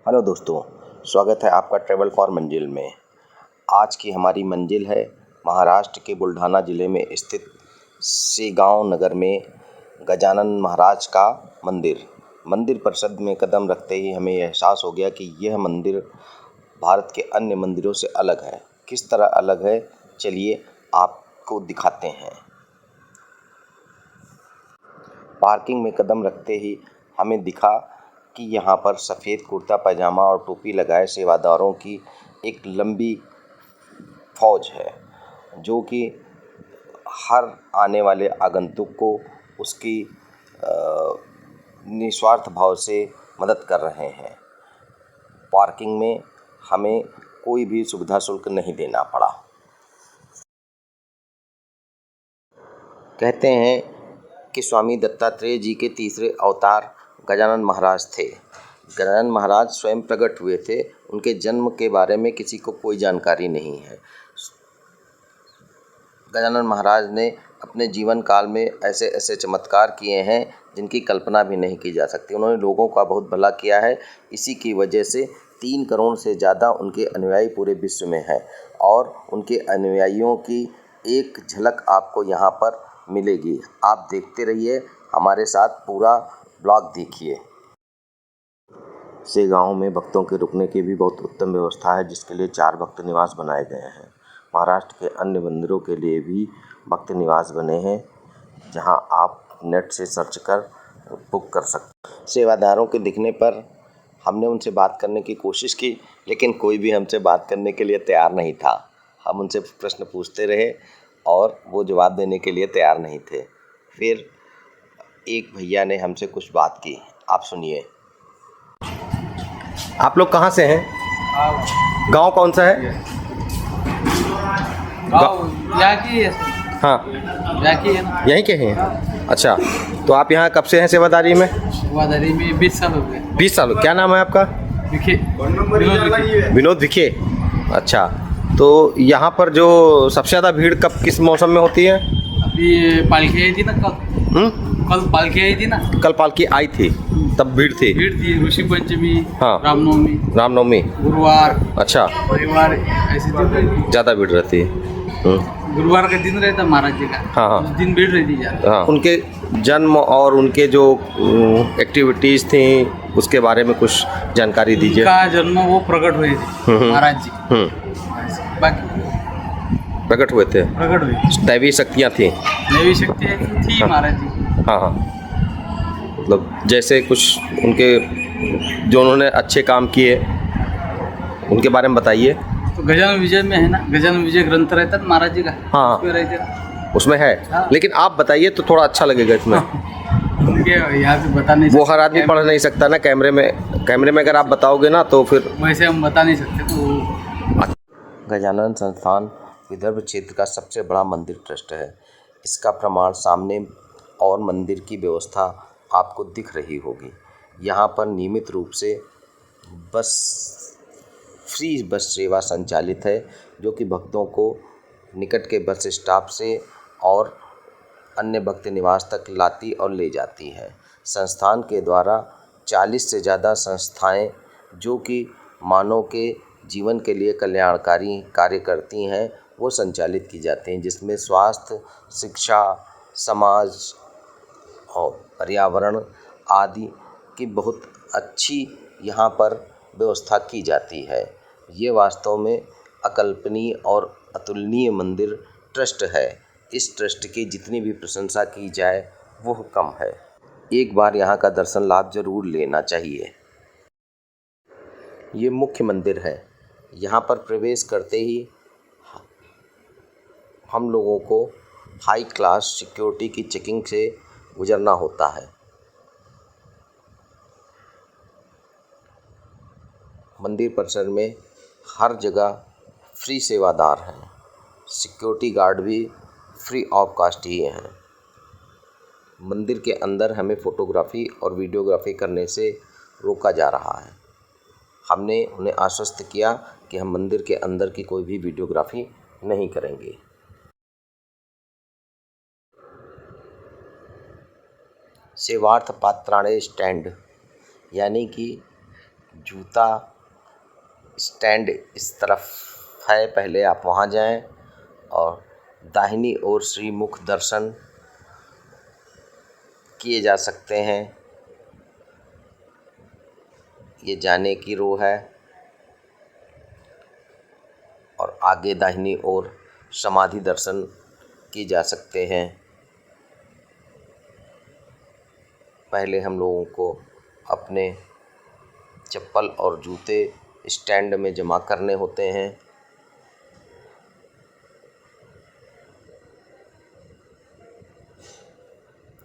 Hello दोस्तों, स्वागत है आपका ट्रैवल फॉर मंजिल में। आज की हमारी मंजिल है महाराष्ट्र के बुल्ढाना ज़िले में स्थित शेगांव नगर में गजानन महाराज का मंदिर। मंदिर परिसर में कदम रखते ही हमें एहसास हो गया कि यह मंदिर भारत के अन्य मंदिरों से अलग है। किस तरह अलग है, चलिए आपको दिखाते हैं। पार्किंग में कदम रखते ही हमें दिखा कि यहाँ पर सफ़ेद कुर्ता पैजामा और टोपी लगाए सेवादारों की एक लंबी फौज है, जो कि हर आने वाले आगंतुक को उसकी निस्वार्थ भाव से मदद कर रहे हैं। पार्किंग में हमें कोई भी सुविधा शुल्क नहीं देना पड़ा। कहते हैं कि स्वामी दत्तात्रेय जी के तीसरे अवतार गजानन महाराज थे। गजानन महाराज स्वयं प्रकट हुए थे। उनके जन्म के बारे में किसी को कोई जानकारी नहीं है। गजानन महाराज ने अपने जीवन काल में ऐसे ऐसे चमत्कार किए हैं जिनकी कल्पना भी नहीं की जा सकती। उन्होंने लोगों का बहुत भला किया है। इसी की वजह से 3 करोड़ से ज़्यादा उनके अनुयायी पूरे विश्व में हैं और उनके अनुयायियों की एक झलक आपको यहाँ पर मिलेगी। आप देखते रहिए, हमारे साथ पूरा ब्लॉग देखिए। शेगांव में भक्तों के रुकने की भी बहुत उत्तम व्यवस्था है, जिसके लिए 4 भक्त निवास बनाए गए हैं। महाराष्ट्र के अन्य मंदिरों के लिए भी भक्त निवास बने हैं, जहां आप नेट से सर्च कर बुक कर सकते हैं। सेवादारों के दिखने पर हमने उनसे बात करने की कोशिश की, लेकिन कोई भी हमसे बात करने के लिए तैयार नहीं था। हम उनसे प्रश्न पूछते रहे और वो जवाब देने के लिए तैयार नहीं थे। फिर एक भैया ने हमसे कुछ बात की, आप सुनिए। आप लोग कहाँ से हैं? गांव कौन सा है? यहाँ की है। हाँ, यहाँ की है ना। यहीं के हैं। अच्छा, तो आप यहाँ कब से हैं सेवादारी में? सेवादारी में 20 साल हो गए। 20 साल। क्या नाम है आपका? विखे, विनोद विखे। विनोद विखे। अच्छा, तो यहाँ पर जो सबसे ज़्यादा भीड़ कब किस मौसम में होती है? अभी पालकी आई थी ना कल पालकी आई थी ना। कल पालकी आई थी, तब भीड़ थी। भीड़ थी, ऋषि पंचमी, हाँ। रामनवमी, गुरुवार, अच्छा, रविवार, ऐसे दिन ज़्यादा भीड़ रहती है। गुरुवार का दिन रहता महाराज जी का। हाँ, हाँ। उस दिन भीड़ रहती ज़्यादा। हाँ, उनके जन्म और उनके जो एक्टिविटीज़ थी उसके बारे में कुछ जानकारी दीजिए। उनका जन्म वो प्रकट हुए थे महाराज जी। बाकी प्रकट हुए थे। प्रकट हुए। दैवी शक्तियाँ थी। दैवी शक्ति थी महाराज जी। हाँ, हाँ। मतलब जैसे कुछ उनके जो उन्होंने अच्छे काम किए उनके बारे में बताइए। तो गजानन विजय में है ना, गजानन विजय ग्रंथ रहता है महाराज जी का। हाँ, उसमें रहते ना। उसमें है। हाँ। लेकिन आप बताइए तो थोड़ा अच्छा लगेगा इसमें। उनके यहाँ पे बता नहीं वो सकते। हर आदमी पढ़ नहीं सकता ना कैमरे में अगर आप बताओगे ना तो फिर वैसे हम बता नहीं सकते तो। गजानन संस्थान विदर्भ क्षेत्र का सबसे बड़ा मंदिर ट्रस्ट है। इसका प्रमाण सामने और मंदिर की व्यवस्था आपको दिख रही होगी। यहाँ पर नियमित रूप से फ्री बस सेवा संचालित है, जो कि भक्तों को निकट के बस स्टॉप से और अन्य भक्त निवास तक लाती और ले जाती है। संस्थान के द्वारा 40 से ज़्यादा संस्थाएं जो कि मानव के जीवन के लिए कल्याणकारी कार्य करती हैं, वो संचालित की जाती हैं, जिसमें स्वास्थ्य, शिक्षा, समाज और पर्यावरण आदि की बहुत अच्छी यहाँ पर व्यवस्था की जाती है। ये वास्तव में अकल्पनीय और अतुलनीय मंदिर ट्रस्ट है। इस ट्रस्ट की जितनी भी प्रशंसा की जाए वो कम है। एक बार यहाँ का दर्शन लाभ जरूर लेना चाहिए। ये मुख्य मंदिर है। यहाँ पर प्रवेश करते ही हम लोगों को हाई क्लास सिक्योरिटी की चेकिंग से गुजरना होता है। मंदिर परिसर में हर जगह फ्री सेवादार हैं। सिक्योरिटी गार्ड भी फ्री ऑफ कॉस्ट ही हैं। मंदिर के अंदर हमें फ़ोटोग्राफ़ी और वीडियोग्राफी करने से रोका जा रहा है। हमने उन्हें आश्वस्त किया कि हम मंदिर के अंदर की कोई भी वीडियोग्राफी नहीं करेंगे। सेवार्थ पात्राणे स्टैंड यानी कि जूता स्टैंड इस तरफ है, पहले आप वहाँ जाएं और दाहिनी ओर श्रीमुख दर्शन किए जा सकते हैं। ये जाने की रो है और आगे दाहिनी ओर समाधि दर्शन किए जा सकते हैं। पहले हम लोगों को अपने चप्पल और जूते स्टैंड में जमा करने होते हैं।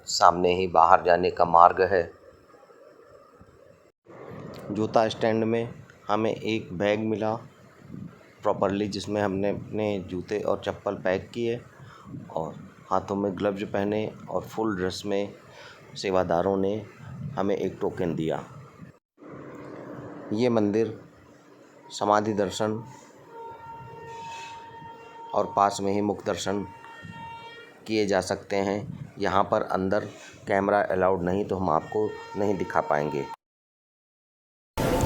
सामने ही बाहर जाने का मार्ग है। जूता स्टैंड में हमें एक बैग मिला प्रॉपरली, जिसमें हमने अपने जूते और चप्पल पैक किए और हाथों में ग्लव्स पहने और फुल ड्रेस में सेवादारों ने हमें एक टोकन दिया। ये मंदिर समाधि दर्शन और पास में ही मुख दर्शन किए जा सकते हैं। यहाँ पर अंदर कैमरा अलाउड नहीं, तो हम आपको नहीं दिखा पाएंगे।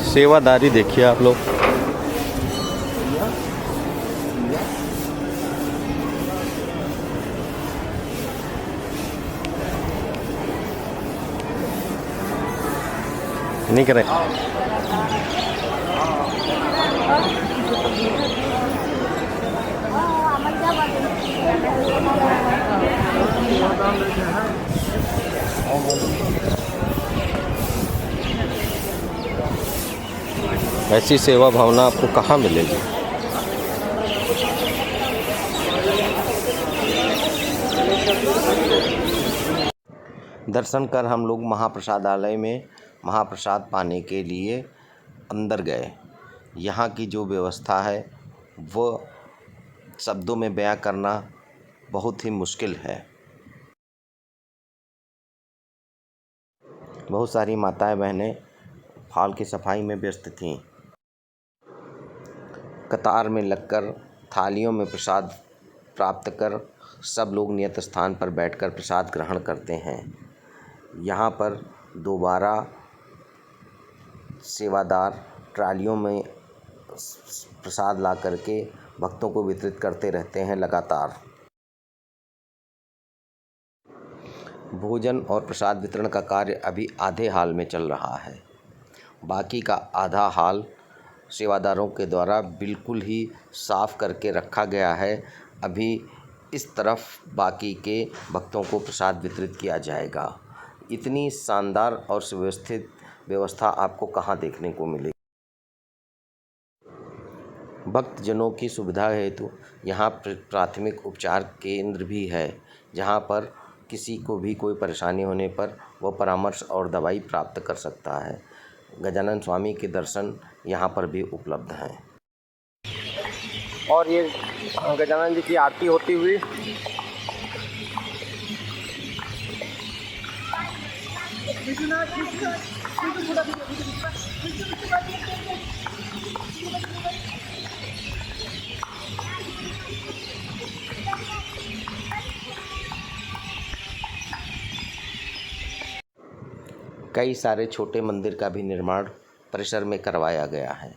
सेवादारी देखिए आप लोग। नहीं करें। ऐसी सेवा भावना आपको कहाँ मिलेगी। दर्शन कर हम लोग महाप्रसादालय में महाप्रसाद पाने के लिए अंदर गए। यहाँ की जो व्यवस्था है वो शब्दों में बयां करना बहुत ही मुश्किल है। बहुत सारी माताएं बहनें हॉल की सफाई में व्यस्त थीं। कतार में लगकर थालियों में प्रसाद प्राप्त कर सब लोग नियत स्थान पर बैठकर प्रसाद ग्रहण करते हैं। यहाँ पर दोबारा सेवादार ट्रालियों में प्रसाद ला करके भक्तों को वितरित करते रहते हैं लगातार। भोजन और प्रसाद वितरण का कार्य अभी आधे हाल में चल रहा है। बाकी का आधा हाल सेवादारों के द्वारा बिल्कुल ही साफ करके रखा गया है। अभी इस तरफ बाकी के भक्तों को प्रसाद वितरित किया जाएगा। इतनी शानदार और सुव्यवस्थित व्यवस्था आपको कहाँ देखने को मिलेगी। भक्तजनों की सुविधा हेतु यहाँ प्राथमिक उपचार केंद्र भी है, जहाँ पर किसी को भी कोई परेशानी होने पर वह परामर्श और दवाई प्राप्त कर सकता है। गजानन स्वामी के दर्शन यहाँ पर भी उपलब्ध हैं। और ये गजानन जी की आरती होती हुई कई सारे छोटे मंदिर का भी निर्माण परिसर में करवाया गया है।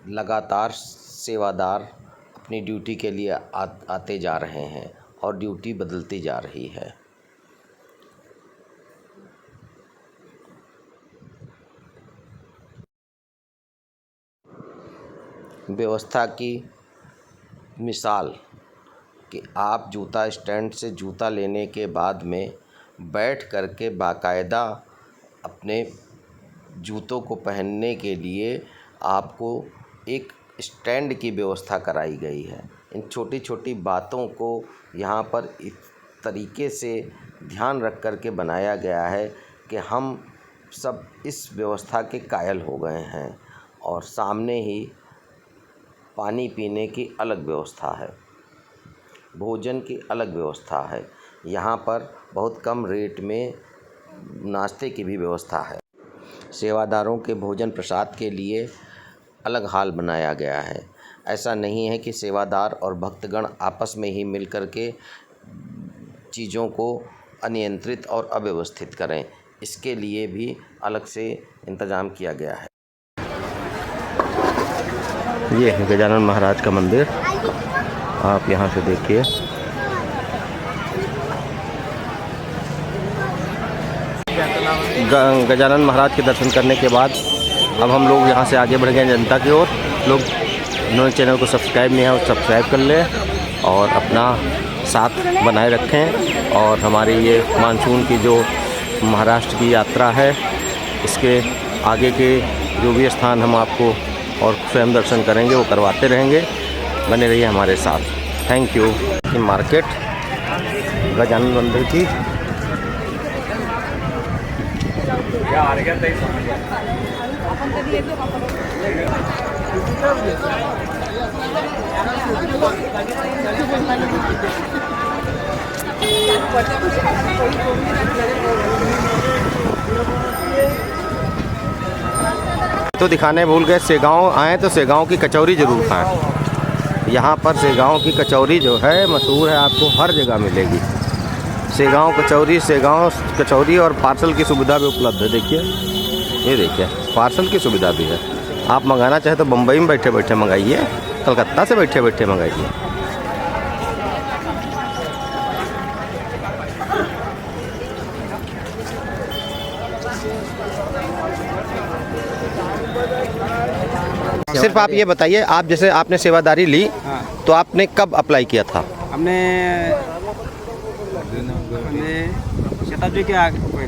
लगातार सेवादार अपनी ड्यूटी के लिए आते जा रहे हैं और ड्यूटी बदलती जा रही है। व्यवस्था की मिसाल कि आप जूता स्टैंड से जूता लेने के बाद में बैठ करके बाकायदा अपने जूतों को पहनने के लिए आपको एक स्टैंड की व्यवस्था कराई गई है। इन छोटी छोटी बातों को यहाँ पर इस तरीके से ध्यान रख कर के बनाया गया है कि हम सब इस व्यवस्था के कायल हो गए हैं। और सामने ही पानी पीने की अलग व्यवस्था है, भोजन की अलग व्यवस्था है। यहाँ पर बहुत कम रेट में नाश्ते की भी व्यवस्था है। सेवादारों के भोजन प्रसाद के लिए अलग हाल बनाया गया है। ऐसा नहीं है कि सेवादार और भक्तगण आपस में ही मिलकर के चीज़ों को अनियंत्रित और अव्यवस्थित करें। इसके लिए भी अलग से इंतज़ाम किया गया है। ये है गजानन महाराज का मंदिर, आप यहाँ से देखिए। गजानन महाराज के दर्शन करने के बाद अब हम लोग यहाँ से आगे बढ़ गए जनता की ओर। लोग इन्होंने चैनल को सब्सक्राइब नहीं है वो सब्सक्राइब कर लें और अपना साथ बनाए रखें। और हमारी ये मानसून की जो महाराष्ट्र की यात्रा है, इसके आगे के जो भी स्थान हम आपको और स्वयं दर्शन करेंगे वो करवाते रहेंगे। बने रहिए हमारे साथ। Thank you. मार्केट गजानन मंदिर की तो दिखाने भूल गए, सेगांव आए तो सेगांव की कचौरी ज़रूर खाएं। यहाँ पर सेगांव की कचौरी जो है मशहूर है, आपको हर जगह मिलेगी। सेगांव कचौरी और पार्सल की सुविधा भी उपलब्ध है। देखिए, ये देखिए पार्सल की सुविधा भी है। आप मंगाना चाहे तो बम्बई में बैठे बैठे मंगाइए, कलकत्ता से बैठे बैठे मंगाइए। सिर्फ आप ये बताइए, आप जैसे आपने सेवादारी ली, हाँ। तो आपने कब अप्लाई किया था? हमने शताब्दी के आगे पहले,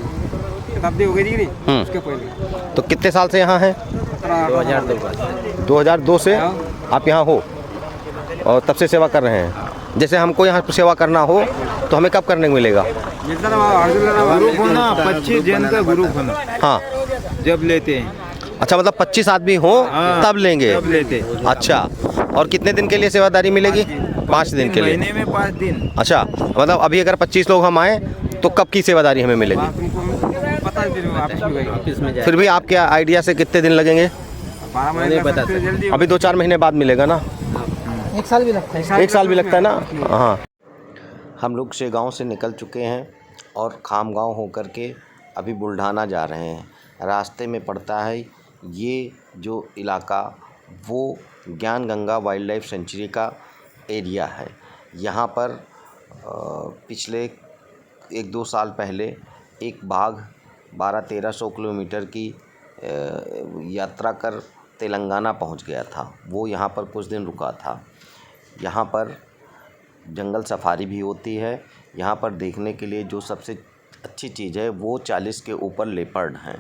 शताब्दी हो गई थी कि नहीं, उसके पहले। तो कितने साल से यहाँ हैं? 2002 से आप यहाँ हो और तब से सेवा कर रहे हैं। जैसे हमको यहाँ पर सेवा करना हो तो हमें कब करने को मिलेगा? ग्रुप होना 25 जन का ग्रुप होना, हाँ, जब लेते हैं। अच्छा, मतलब 25 आदमी हो तब लेंगे? तब लेते। अच्छा, और कितने दिन के लिए सेवादारी मिलेगी? 5 दिन के लिए। महीने में 5 दिन। अच्छा, मतलब अभी अगर 25 लोग हम आए तो कब की सेवादारी हमें मिलेगी? पता है फिर भी आपके आइडिया से कितने दिन लगेंगे? 12 महीने जल्दी। अभी 2-4 महीने बाद मिलेगा ना? 1 साल भी लगता है। 1 साल भी लगता है ना? हाँ। हम लोग शेगांव से निकल चुके हैं और खामगांव होकर के अभी बुल्ढाना जा रहे हैं। रास्ते में पड़ता है ये जो इलाका, वो ज्ञान गंगा वाइल्ड लाइफ सेंचुरी का एरिया है। यहाँ पर पिछले 1-2 साल पहले एक बाघ 1200-1300 किलोमीटर की यात्रा कर तेलंगाना पहुँच गया था। वो यहाँ पर कुछ दिन रुका था। यहाँ पर जंगल सफारी भी होती है। यहाँ पर देखने के लिए जो सबसे अच्छी चीज़ है वो 40 के ऊपर लेपर्ड हैं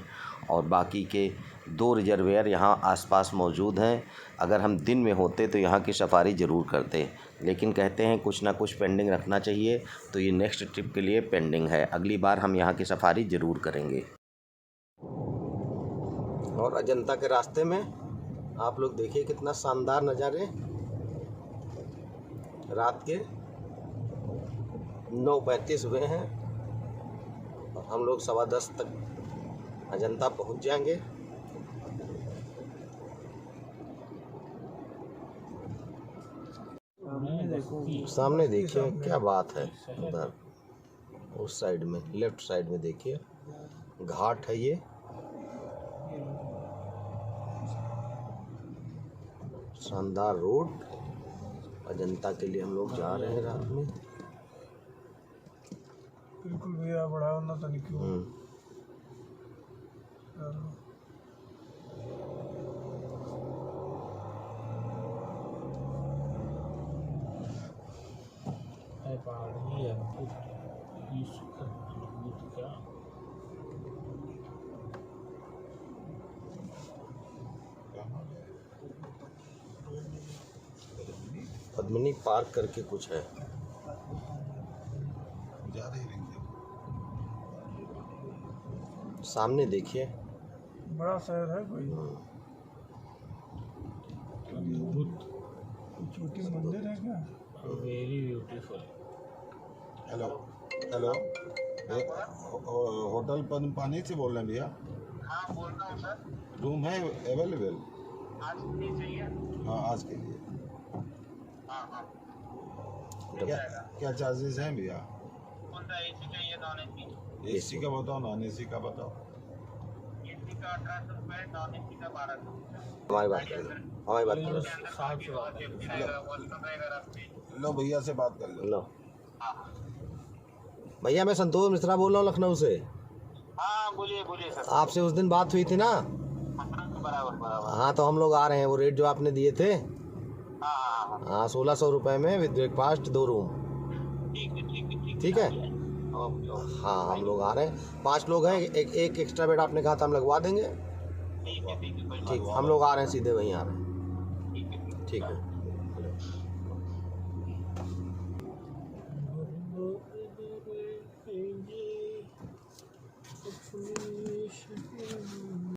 और बाकी के 2 रिजर्वेयर यहाँ आसपास मौजूद हैं। अगर हम दिन में होते तो यहाँ की सफारी ज़रूर करते, लेकिन कहते हैं कुछ ना कुछ पेंडिंग रखना चाहिए, तो ये नेक्स्ट ट्रिप के लिए पेंडिंग है। अगली बार हम यहाँ की सफारी ज़रूर करेंगे। और अजंता के रास्ते में आप लोग देखिए कितना शानदार नज़ारे। रात के 9:35 हुए हैं और हम लोग 10:15 तक अजंता पहुंच जाएंगे। सामने देखिए क्या बात है। उधर उस साइड में लेफ्ट साइड में देखिए घाट है। ये शानदार रोड अजंता के लिए हम लोग जा रहे हैं रात में। बिल्कुल भैया, बढ़ाओ ना तो क्यों। पद्मिनी पार्क करके कुछ है। सामने देखिए बड़ा शहर है कोई। छोटी मंदिर है क्या? Very beautiful. Hello hello, hotel पानी से बोल रहे हैं भैया? हाँ बोल रहा हूँ सर। रूम है अवेलेबल? आज नहीं चाहिए? हाँ आज के लिए। हाँ हाँ क्या चार्जेस हैं भैया? कौन सा एसी चाहिए नॉन एसी? एसी का बताओ, नॉन एसी का बताओ। का 1800 रुपये, नॉन एसी का 1200 रुपये। हमारी बात कर लो, हमारी बात कर लो। लो भैया से बात कर लो। लो भैया, मैं संतोष मिश्रा बोल रहा हूँ लखनऊ से। हाँ बोलिए बोलिए सर। आपसे उस दिन बात हुई थी ना? बराबर बराबर। हाँ, तो हम लोग आ रहे हैं। वो रेट जो आपने दिए थे, हाँ हाँ, 1600 रुपये में विद ब्रेकफास्ट 2 रूम। ठीक है ठीक है ठीक है, ओके ओके हाँ, हम लोग आ रहे हैं। 5 लोग हैं, एक एक्स्ट्रा बेड आपने कहा था, हम लगवा देंगे। ठीक है कोई ठीक, हम लोग आ रहे हैं, सीधे वहीं आ रहे हैं। ठीक है। ठीक है।